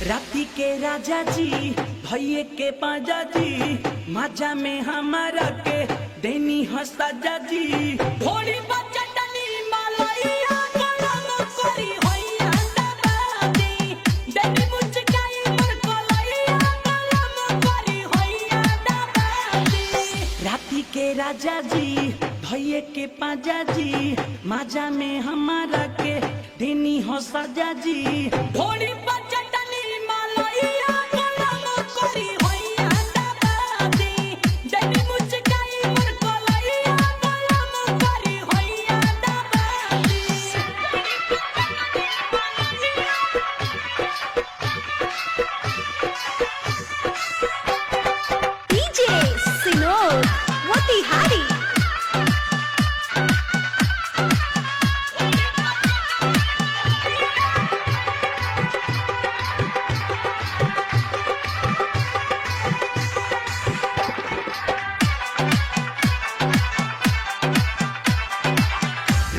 राती के राजा जी भैये के पाजा जी माजा में हमारा के देनी हसाजा जी थोड़ी बचटनी मालैया गरम करी होइया दबादी देनी मुचकाई मोर कोलैया गरम करी होइया दबादी राती के राजा जी भैये के पाजा जी माजा में हमारा के देनी हसाजा जी थोड़ी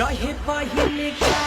रहे पहिले का